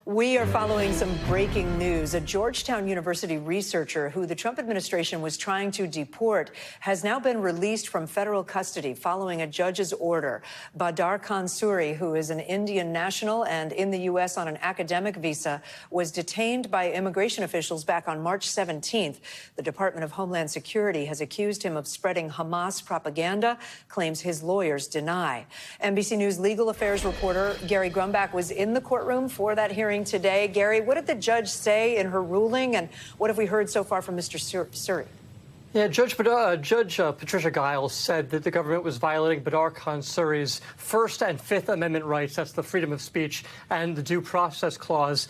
We are following some breaking news. A Georgetown University researcher who the Trump administration was trying to deport has now been released from federal custody following a judge's order. Badar Khan Suri, who is an Indian national and in the U.S. on an academic visa, was detained by immigration officials back on March 17th. The Department of Homeland Security has accused him of spreading Hamas propaganda, claims his lawyers deny. NBC News legal affairs reporter Gary Grumbach was in the courtroom for that hearing today. Gary, what did the judge say in her ruling, and what have we heard so far from Mr. Suri? Yeah, Judge Patricia Giles said that the government was violating Badar Khan Suri's First and Fifth Amendment rights. That's the freedom of speech and the due process clause.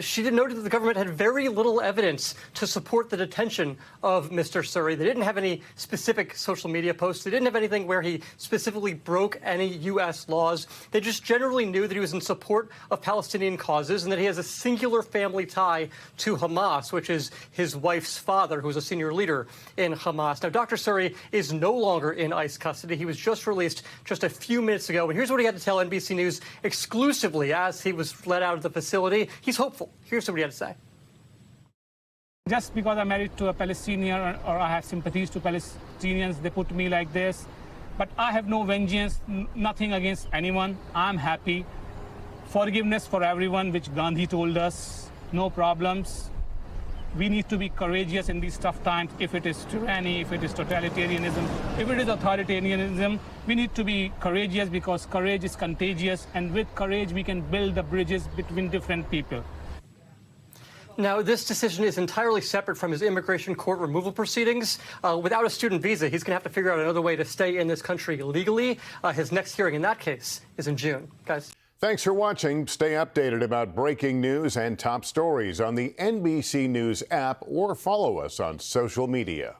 She noted that the government had very little evidence to support the detention of Mr. Suri. They didn't have any specific social media posts. They didn't have anything where he specifically broke any U.S. laws. They just generally knew that he was in support of Palestinian causes and that he has a singular family tie to Hamas, which is his wife's father, who was a senior leader in Hamas. Now, Dr. Suri is no longer in ICE custody. He was just released just a few minutes ago. And here's what he had to tell NBC News exclusively as he was let out of the facility. He's hopeful. Here's what he had to say. Just because I'm married to a Palestinian or I have sympathies to Palestinians, they put me like this. But I have no vengeance, nothing against anyone. I'm happy. Forgiveness for everyone, which Gandhi told us. No problems. We need to be courageous in these tough times. If it is tyranny, if it is totalitarianism, if it is authoritarianism, we need to be courageous because courage is contagious. And with courage, we can build the bridges between different people. Now, this decision is entirely separate from his immigration court removal proceedings. Without a student visa, he's going to have to figure out another way to stay in this country legally. His next hearing in that case is in June. Guys. Thanks for watching. Stay updated about breaking news and top stories on the NBC News app or follow us on social media.